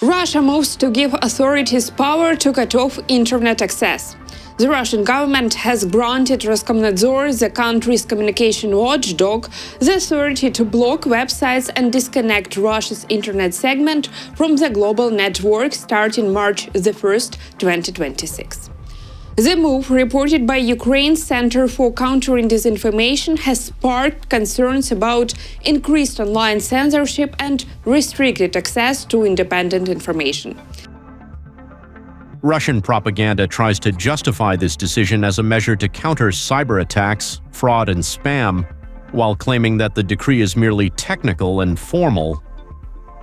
Russia moves to give authorities power to cut off internet access. The Russian government has granted Roskomnadzor, the country's communication watchdog, the authority to block websites and disconnect Russia's internet segment from the global network starting March 1st, 2026. The move, reported by Ukraine's Center for Countering Disinformation, has sparked concerns about increased online censorship and restricted access to independent information. Russian propaganda tries to justify this decision as a measure to counter cyber attacks, fraud, and spam, while claiming that the decree is merely technical and formal.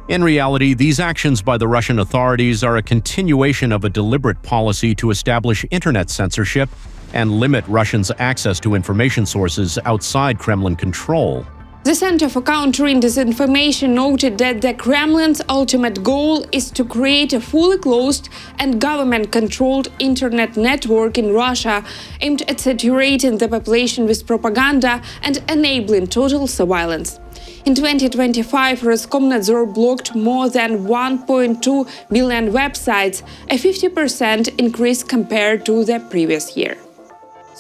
In reality, these actions by the Russian authorities are a continuation of a deliberate policy to establish internet censorship and limit Russians' access to information sources outside Kremlin control. The Center for Countering Disinformation noted that the Kremlin's ultimate goal is to create a fully closed and government-controlled internet network in Russia aimed at saturating the population with propaganda and enabling total surveillance. In 2025, Roskomnadzor blocked more than 1.2 million websites, a 50% increase compared to the previous year.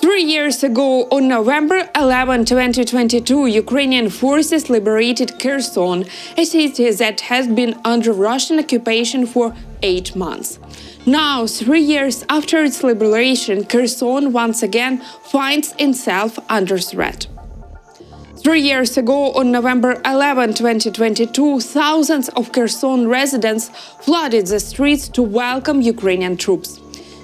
3 years ago, on November 11, 2022, Ukrainian forces liberated Kherson, a city that has been under Russian occupation for 8 months. Now, 3 years after its liberation, Kherson once again finds itself under threat. 3 years ago, on November 11, 2022, thousands of Kherson residents flooded the streets to welcome Ukrainian troops.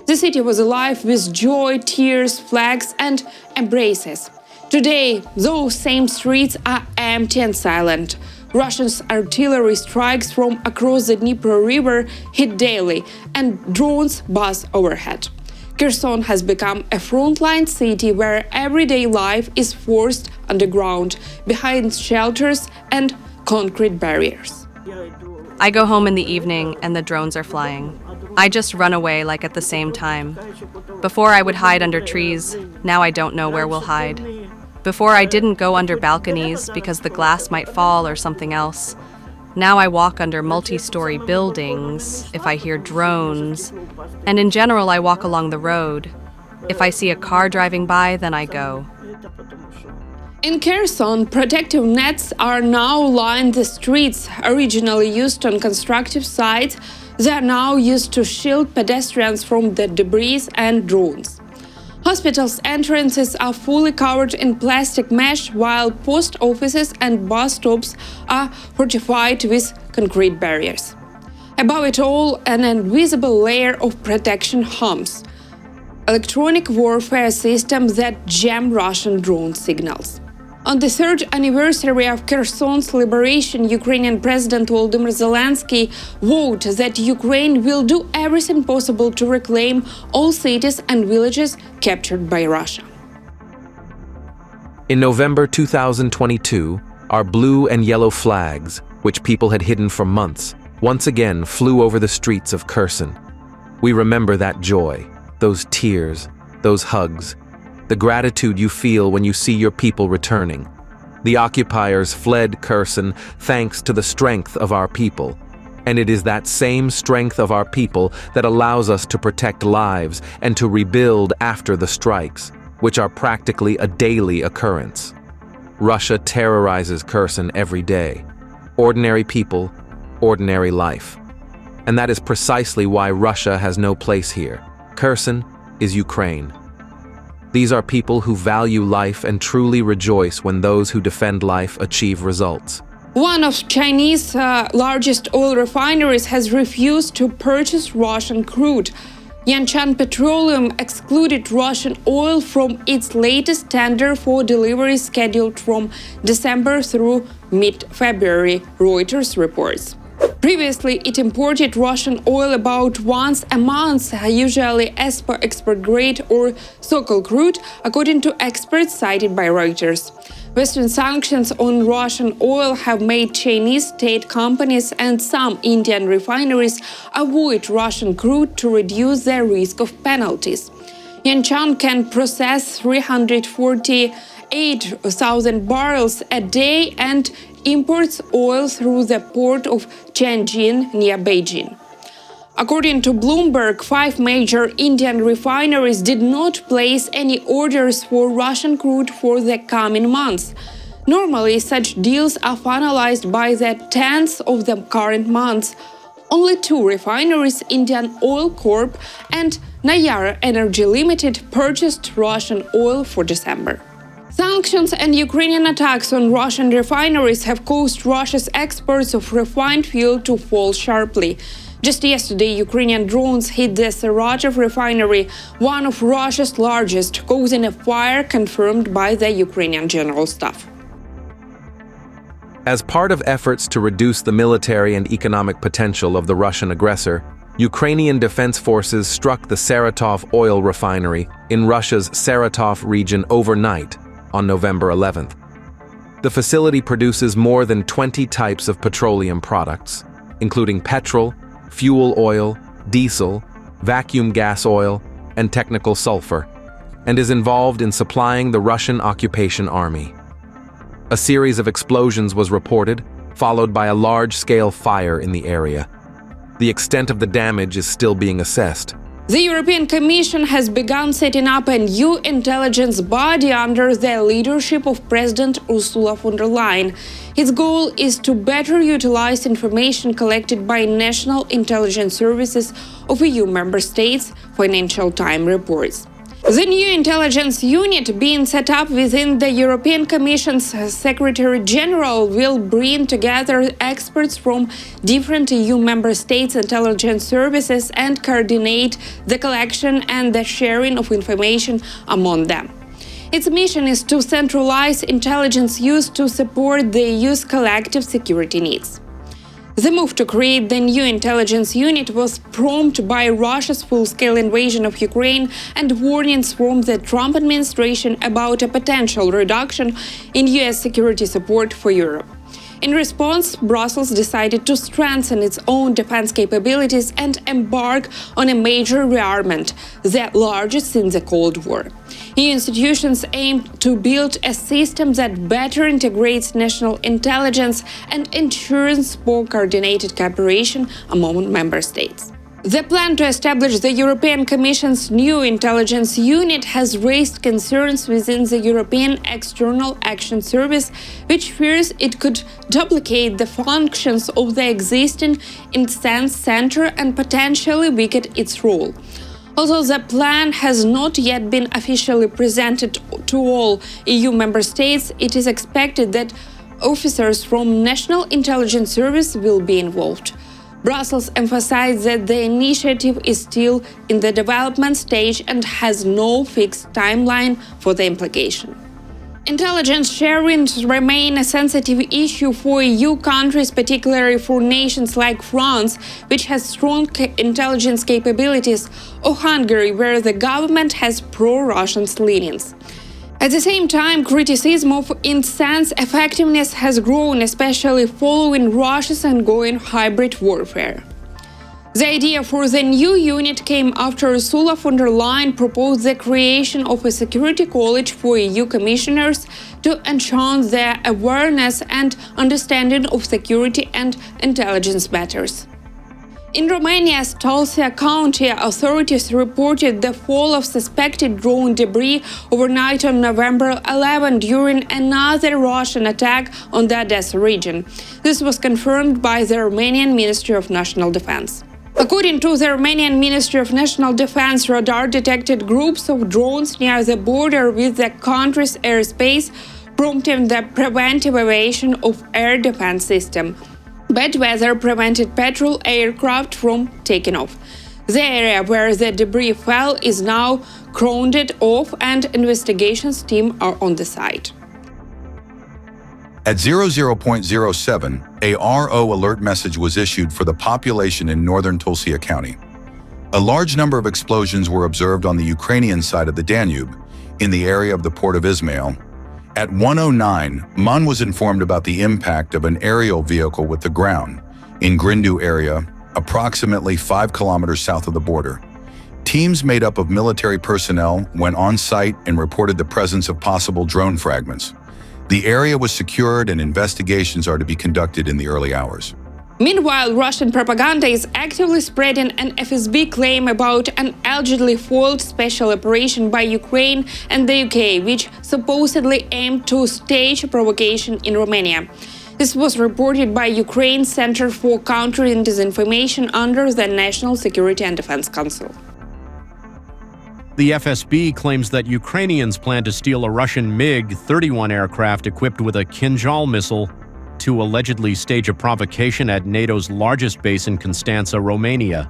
The city was alive with joy, tears, flags, and embraces. Today, those same streets are empty and silent. Russia's artillery strikes from across the Dnieper River hit daily, and drones buzz overhead. Kherson has become a frontline city where everyday life is forced underground, behind shelters and concrete barriers. I go home in the evening and the drones are flying. I just run away like at the same time. Before I would hide under trees, now I don't know where we'll hide. Before I didn't go under balconies because the glass might fall or something else. Now I walk under multi-story buildings if I hear drones. And in general, I walk along the road. If I see a car driving by, then I go. In Kherson, protective nets are now lined the streets. Originally used on constructive sites, they are now used to shield pedestrians from the debris and drones. Hospitals' entrances are fully covered in plastic mesh, while post offices and bus stops are fortified with concrete barriers. Above it all, an invisible layer of protection hums: electronic warfare systems that jam Russian drone signals. On the third anniversary of Kherson's liberation, Ukrainian President Volodymyr Zelensky vowed that Ukraine will do everything possible to reclaim all cities and villages captured by Russia. In November 2022, our blue and yellow flags, which people had hidden for months, once again flew over the streets of Kherson. We remember that joy, those tears, those hugs, the gratitude you feel when you see your people returning. The occupiers fled Kherson thanks to the strength of our people. And it is that same strength of our people that allows us to protect lives and to rebuild after the strikes, which are practically a daily occurrence. Russia terrorizes Kherson every day. Ordinary people, ordinary life. And that is precisely why Russia has no place here. Kherson is Ukraine. These are people who value life and truly rejoice when those who defend life achieve results. One of Chinese largest oil refineries has refused to purchase Russian crude. Yanchang Petroleum excluded Russian oil from its latest tender for delivery scheduled from December through mid-February, Reuters reports. Previously, it imported Russian oil about once a month, usually as per export grade or so-called crude, according to experts cited by Reuters. Western sanctions on Russian oil have made Chinese state companies and some Indian refineries avoid Russian crude to reduce their risk of penalties. Yanchang can process 348,000 barrels a day and imports oil through the port of Tianjin near Beijing. According to Bloomberg, 5 major Indian refineries did not place any orders for Russian crude for the coming months. Normally, such deals are finalized by the 10th of the current month. Only 2 refineries, Indian Oil Corp and Nayara Energy Limited, purchased Russian oil for December. Sanctions and Ukrainian attacks on Russian refineries have caused Russia's exports of refined fuel to fall sharply. Just yesterday, Ukrainian drones hit the Saratov refinery, one of Russia's largest, causing a fire confirmed by the Ukrainian General Staff. As part of efforts to reduce the military and economic potential of the Russian aggressor, Ukrainian defense forces struck the Saratov oil refinery in Russia's Saratov region overnight on November 11th. The facility produces more than 20 types of petroleum products, including petrol, fuel oil, diesel, vacuum gas oil, and technical sulfur, and is involved in supplying the Russian occupation army. A series of explosions was reported, followed by a large-scale fire in the area. The extent of the damage is still being assessed. The European Commission has begun setting up a new intelligence body under the leadership of President Ursula von der Leyen. Its goal is to better utilize information collected by national intelligence services of EU member states, Financial Times reports. The new intelligence unit being set up within the European Commission's Secretary-General will bring together experts from different EU member states' intelligence services and coordinate the collection and the sharing of information among them. Its mission is to centralize intelligence use to support the EU's collective security needs. The move to create the new intelligence unit was prompted by Russia's full-scale invasion of Ukraine and warnings from the Trump administration about a potential reduction in US security support for Europe. In response, Brussels decided to strengthen its own defense capabilities and embark on a major rearmament, the largest since the Cold War. EU institutions aim to build a system that better integrates national intelligence and ensures more coordinated cooperation among member states. The plan to establish the European Commission's new intelligence unit has raised concerns within the European External Action Service, which fears it could duplicate the functions of the existing instance center and potentially weaken its role. Although the plan has not yet been officially presented to all EU member states, it is expected that officers from National Intelligence Service will be involved. Brussels emphasized that the initiative is still in the development stage and has no fixed timeline for the implementation. Intelligence sharing remains a sensitive issue for EU countries, particularly for nations like France, which has strong intelligence capabilities, or Hungary, where the government has pro-Russian leanings. At the same time, criticism of its effectiveness has grown, especially following Russia's ongoing hybrid warfare. The idea for the new unit came after Ursula von der Leyen proposed the creation of a security college for EU commissioners to enhance their awareness and understanding of security and intelligence matters. In Romania's Tulcea County, authorities reported the fall of suspected drone debris overnight on November 11 during another Russian attack on the Odessa region. This was confirmed by the Romanian Ministry of National Defense. According to the Romanian Ministry of National Defense, radar detected groups of drones near the border with the country's airspace, prompting the preventive evacuation of air defense system. Bad weather prevented patrol aircraft from taking off. The area where the debris fell is now cordoned off and investigations teams are on the site. At 00.07, a RO alert message was issued for the population in northern Tulcea County. A large number of explosions were observed on the Ukrainian side of the Danube, in the area of the port of Izmail. At 1:09, MON was informed about the impact of an aerial vehicle with the ground in Grindu area, approximately 5 kilometers south of the border. Teams made up of military personnel went on site and reported the presence of possible drone fragments. The area was secured and investigations are to be conducted in the early hours. Meanwhile, Russian propaganda is actively spreading an FSB claim about an allegedly foiled special operation by Ukraine and the UK, which supposedly aimed to stage a provocation in Romania. This was reported by Ukraine's Center for Countering Disinformation under the National Security and Defense Council. The FSB claims that Ukrainians plan to steal a Russian MiG-31 aircraft equipped with a Kinzhal missile to allegedly stage a provocation at NATO's largest base in Constanța, Romania.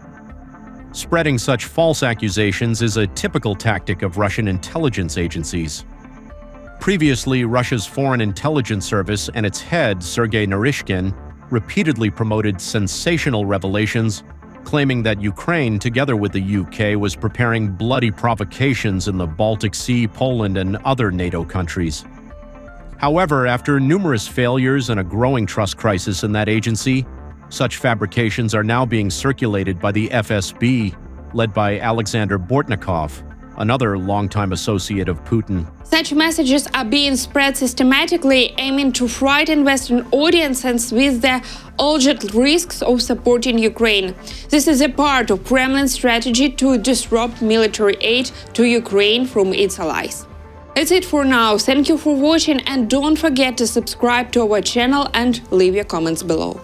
Spreading such false accusations is a typical tactic of Russian intelligence agencies. Previously, Russia's Foreign Intelligence Service and its head, Sergei Naryshkin, repeatedly promoted sensational revelations, claiming that Ukraine, together with the UK, was preparing bloody provocations in the Baltic Sea, Poland, and other NATO countries. However, after numerous failures and a growing trust crisis in that agency, such fabrications are now being circulated by the FSB, led by Alexander Bortnikov, another longtime associate of Putin. Such messages are being spread systematically, aiming to frighten Western audiences with the alleged risks of supporting Ukraine. This is a part of Kremlin's strategy to disrupt military aid to Ukraine from its allies. That's it for now. Thank you for watching, and don't forget to subscribe to our channel and leave your comments below.